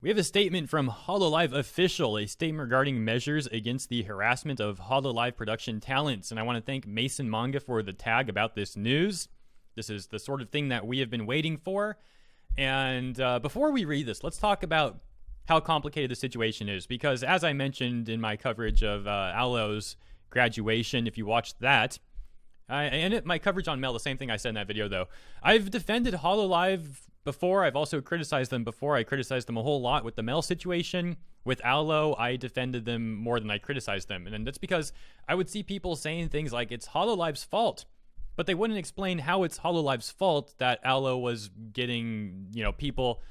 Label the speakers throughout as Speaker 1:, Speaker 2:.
Speaker 1: We have a statement from HoloLive Official, a statement regarding measures against the harassment of HoloLive production talents. And I want to thank Mason Manga for the tag about this news. This is the sort of thing that we have been waiting for. And before we read this, let's talk about how complicated the situation is. Because as I mentioned in my coverage of Alo's graduation, if you watched that, and my coverage on Mel, the same thing I said in that video, though. I've defended HoloLive before. I've also criticized them before. I criticized them a whole lot with the Mel situation. With Alo, I defended them more than I criticized them. And that's because I would see people saying things like, it's HoloLive's fault. But they wouldn't explain how it's HoloLive's fault that Alo was getting, people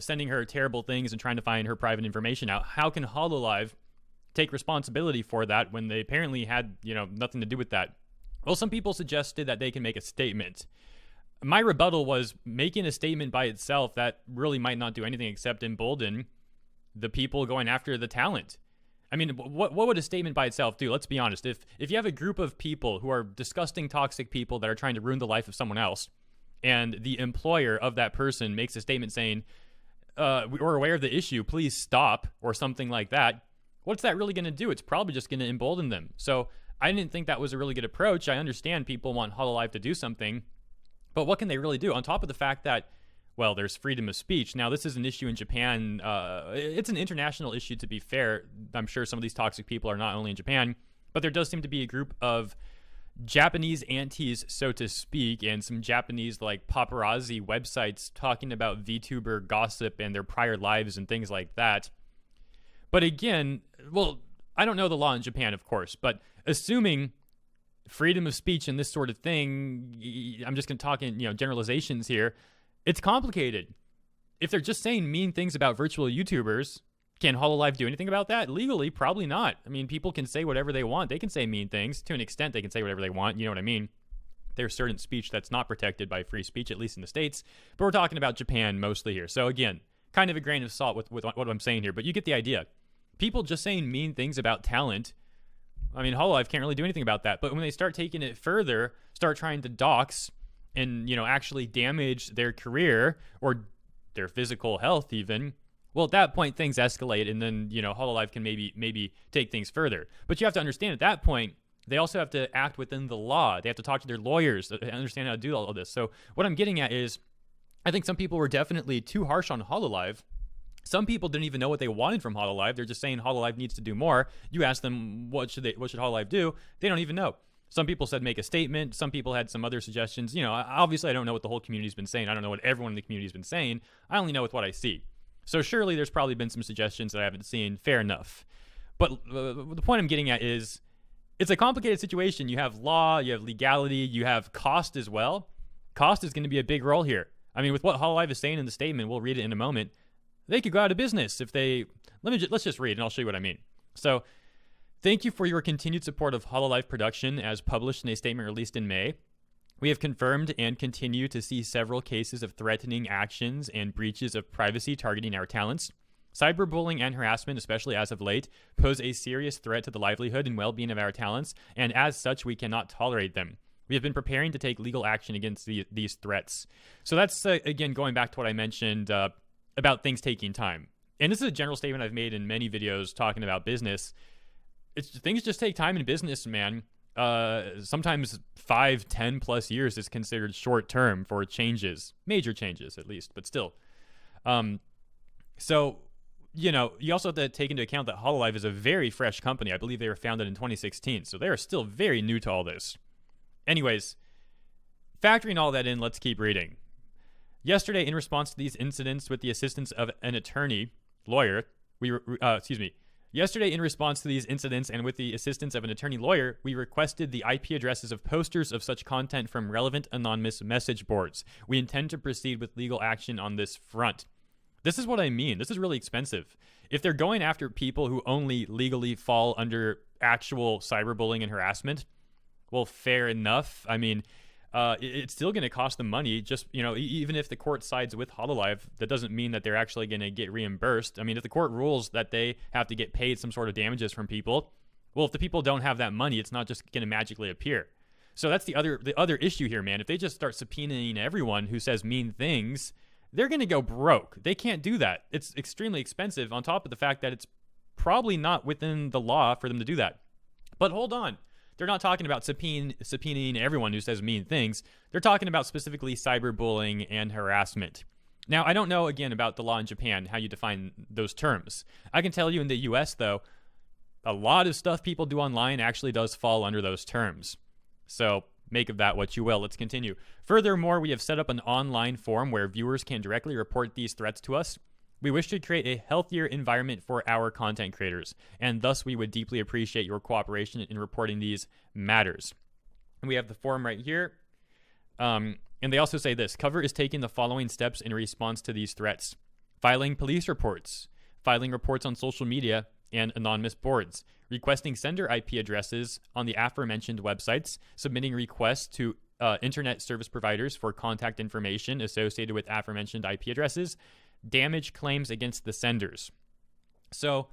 Speaker 1: sending her terrible things and trying to find her private information out. How can HoloLive take responsibility for that when they apparently had, nothing to do with that? Well, some people suggested that they can make a statement. My rebuttal was making a statement by itself that really might not do anything except embolden the people going after the talent. I mean, what would a statement by itself do? Let's be honest. If you have a group of people who are disgusting, toxic people that are trying to ruin the life of someone else, and the employer of that person makes a statement saying, we're aware of the issue, please stop, or something like that, what's that really going to do? It's probably just going to embolden them. So I didn't think that was a really good approach. I understand people want HoloLive to do something, but what can they really do? On top of the fact that, well, there's freedom of speech. Now, this is an issue in Japan. It's an international issue, to be fair. I'm sure some of these toxic people are not only in Japan, but there does seem to be a group of Japanese antis, so to speak, and some Japanese, paparazzi websites talking about VTuber gossip and their prior lives and things like that. But again, well, I don't know the law in Japan, of course, but assuming freedom of speech and this sort of thing, I'm just going to talk in generalizations here. It's complicated. If they're just saying mean things about virtual YouTubers, can HoloLive do anything about that? Legally, probably not. I mean, people can say whatever they want. They can say mean things. To an extent, they can say whatever they want. You know what I mean? There's certain speech that's not protected by free speech, at least in the States. But we're talking about Japan mostly here. So again, kind of a grain of salt with what I'm saying here. But you get the idea. People just saying mean things about talent, I mean, HoloLive can't really do anything about that. But when they start taking it further, start trying to dox and, actually damage their career or their physical health even, well, at that point, things escalate, and then, HoloLive can maybe take things further. But you have to understand, at that point, they also have to act within the law. They have to talk to their lawyers to understand how to do all of this. So what I'm getting at is, I think some people were definitely too harsh on HoloLive. Some people didn't even know what they wanted from HoloLive. They're just saying HoloLive needs to do more. You ask them, what should HoloLive do? They don't even know. Some people said make a statement. Some people had some other suggestions. Obviously I don't know what the whole community's been saying. I don't know what everyone in the community's been saying. I only know with what I see. So surely there's probably been some suggestions that I haven't seen. Fair enough. But the point I'm getting at is it's a complicated situation. You have law, you have legality, you have cost as well. Cost is going to be a big role here. I mean, with what HoloLive is saying in the statement, we'll read it in a moment, they could go out of business if they... Let's just read and I'll show you what I mean. So, thank you for your continued support of HoloLive production as published in a statement released in May. We have confirmed and continue to see several cases of threatening actions and breaches of privacy targeting our talents. Cyberbullying and harassment, especially as of late, pose a serious threat to the livelihood and well-being of our talents, and as such, we cannot tolerate them. We have been preparing to take legal action against these threats. So that's, again, going back to what I mentioned about things taking time. And this is a general statement I've made in many videos talking about business. Things just take time in business, man. Sometimes 5, 10 plus years is considered short term for changes, major changes at least, but still. So, you also have to take into account that HoloLive is a very fresh company. I believe they were founded in 2016, so they are still very new to all this. Anyways, factoring all that in, let's keep reading. Yesterday, in response to these incidents with the assistance of an lawyer, Yesterday, in response to these incidents and with the assistance of an attorney-lawyer, we requested the IP addresses of posters of such content from relevant anonymous message boards. We intend to proceed with legal action on this front. This is what I mean. This is really expensive. If they're going after people who only legally fall under actual cyberbullying and harassment, well, fair enough. I mean, it's still going to cost them money. Just, even if the court sides with HoloLive, that doesn't mean that they're actually going to get reimbursed. I mean, if the court rules that they have to get paid some sort of damages from people, well, if the people don't have that money, it's not just going to magically appear. So that's the other issue here, man. If they just start subpoenaing everyone who says mean things, they're going to go broke. They can't do that. It's extremely expensive, on top of the fact that it's probably not within the law for them to do that. But hold on. They're not talking about subpoenaing everyone who says mean things. They're talking about specifically cyberbullying and harassment. Now, I don't know, again, about the law in Japan, how you define those terms. I can tell you in the US, though, a lot of stuff people do online actually does fall under those terms. So make of that what you will. Let's continue. Furthermore, we have set up an online forum where viewers can directly report these threats to us. We wish to create a healthier environment for our content creators, and thus we would deeply appreciate your cooperation in reporting these matters. And we have the forum right here. And they also say this: Cover is taking the following steps in response to these threats: filing police reports, filing reports on social media and anonymous boards, requesting sender IP addresses on the aforementioned websites, submitting requests to internet service providers for contact information associated with aforementioned IP addresses, damage claims against the senders. So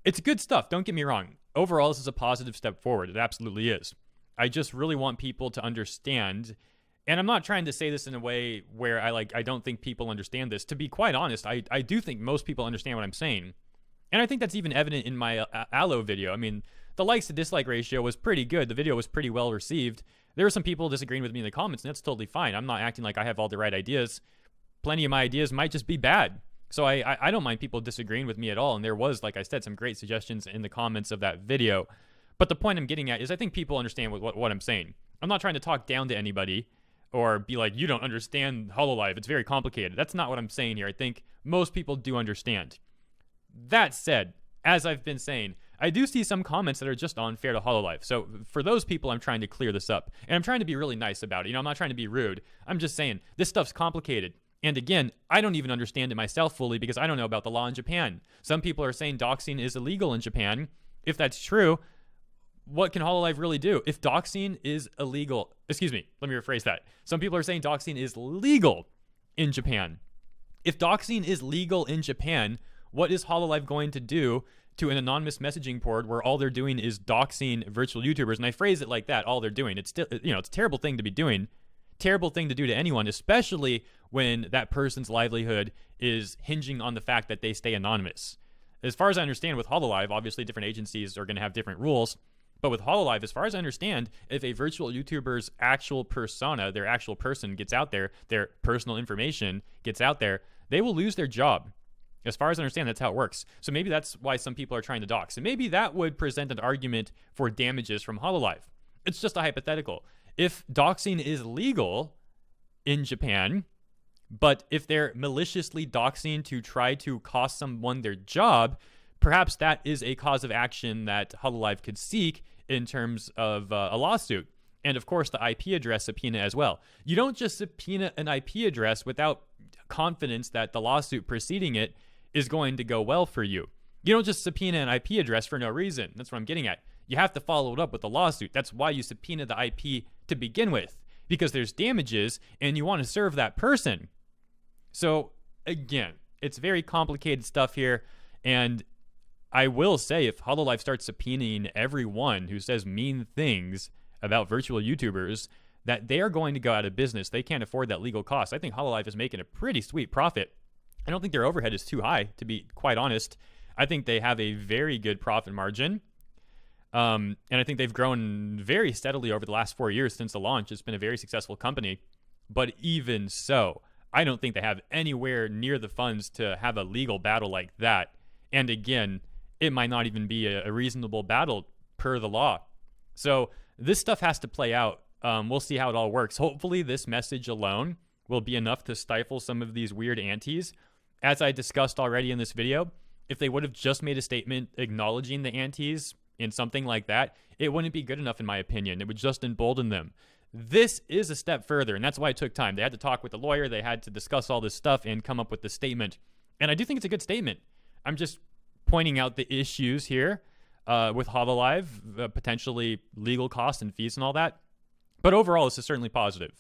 Speaker 1: it's good stuff, don't get me wrong. Overall, this is a positive step forward. It absolutely is. I just really want people to understand, and I'm not trying to say this in a way where I don't think people understand this. To be quite honest, I do think most people understand what I'm saying. And I think that's even evident in my Aloe video. I mean, the likes to dislike ratio was pretty good. The video was pretty well received. There were some people disagreeing with me in the comments, and that's totally fine. I'm not acting like I have all the right ideas. Plenty of my ideas might just be bad. So I don't mind people disagreeing with me at all. And there was, like I said, some great suggestions in the comments of that video. But the point I'm getting at is I think people understand what I'm saying. I'm not trying to talk down to anybody or be like, you don't understand HoloLive. It's very complicated. That's not what I'm saying here. I think most people do understand. That said, as I've been saying, I do see some comments that are just unfair to HoloLive. So for those people, I'm trying to clear this up. And I'm trying to be really nice about it. I'm not trying to be rude. I'm just saying, this stuff's complicated. And again, I don't even understand it myself fully because I don't know about the law in Japan. Some people are saying doxing is illegal in Japan. If that's true, what can HoloLive really do? If doxing is illegal, excuse me, let me rephrase that. Some people are saying doxing is legal in Japan. If doxing is legal in Japan, what is HoloLive going to do to an anonymous messaging board where all they're doing is doxing virtual YouTubers? And I phrase it like that, all they're doing. It's still, it's a terrible thing to be doing. Terrible thing to do to anyone, especially when that person's livelihood is hinging on the fact that they stay anonymous. As far as I understand with HoloLive, obviously different agencies are going to have different rules. But with HoloLive, as far as I understand, if a virtual YouTuber's actual persona, their actual person gets out there, their personal information gets out there, they will lose their job. As far as I understand, that's how it works. So maybe that's why some people are trying to dox. And maybe that would present an argument for damages from HoloLive. It's just a hypothetical. If doxing is legal in Japan, but if they're maliciously doxing to try to cost someone their job, perhaps that is a cause of action that HoloLive could seek in terms of a lawsuit. And of course, the IP address subpoena as well. You don't just subpoena an IP address without confidence that the lawsuit preceding it is going to go well for you. You don't just subpoena an IP address for no reason. That's what I'm getting at. You have to follow it up with a lawsuit. That's why you subpoena the IP to begin with, because there's damages and you want to serve that person. So again, it's very complicated stuff here. And I will say, if HoloLive starts subpoenaing everyone who says mean things about virtual YouTubers, that they are going to go out of business. They can't afford that legal cost. I think HoloLive is making a pretty sweet profit. I don't think their overhead is too high, to be quite honest. I think they have a very good profit margin. And I think they've grown very steadily over the last 4 years since the launch. It's been a very successful company. But even so, I don't think they have anywhere near the funds to have a legal battle like that. And again, it might not even be a reasonable battle per the law. So this stuff has to play out. We'll see how it all works. Hopefully this message alone will be enough to stifle some of these weird antis. As I discussed already in this video, if they would have just made a statement acknowledging the antis in something like that, it wouldn't be good enough in my opinion. It would just embolden them. This is a step further, and that's why it took time. They had to talk with the lawyer. They had to discuss all this stuff and come up with the statement. And I do think it's a good statement. I'm just pointing out the issues here with HoloLive, potentially legal costs and fees and all that. But overall, this is certainly positive.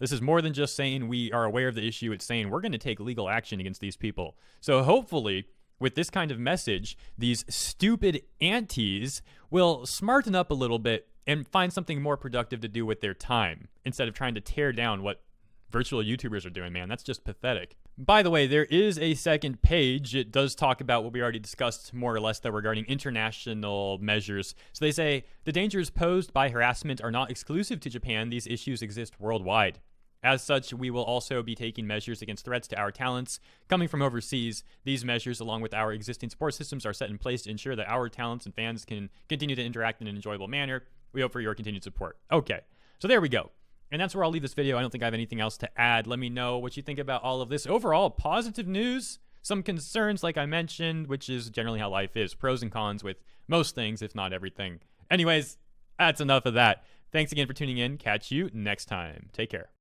Speaker 1: This is more than just saying we are aware of the issue. It's saying we're going to take legal action against these people. So hopefully, with this kind of message, these stupid antis will smarten up a little bit and find something more productive to do with their time instead of trying to tear down what virtual YouTubers are doing, man. That's just pathetic. By the way, there is a second page. It does talk about what we already discussed more or less, though, regarding international measures. So they say, the dangers posed by harassment are not exclusive to Japan. These issues exist worldwide. As such, we will also be taking measures against threats to our talents coming from overseas. These measures, along with our existing support systems, are set in place to ensure that our talents and fans can continue to interact in an enjoyable manner. We hope for your continued support. Okay, so there we go. And that's where I'll leave this video. I don't think I have anything else to add. Let me know what you think about all of this. Overall, positive news. Some concerns, like I mentioned, which is generally how life is. Pros and cons with most things, if not everything. Anyways, that's enough of that. Thanks again for tuning in. Catch you next time. Take care.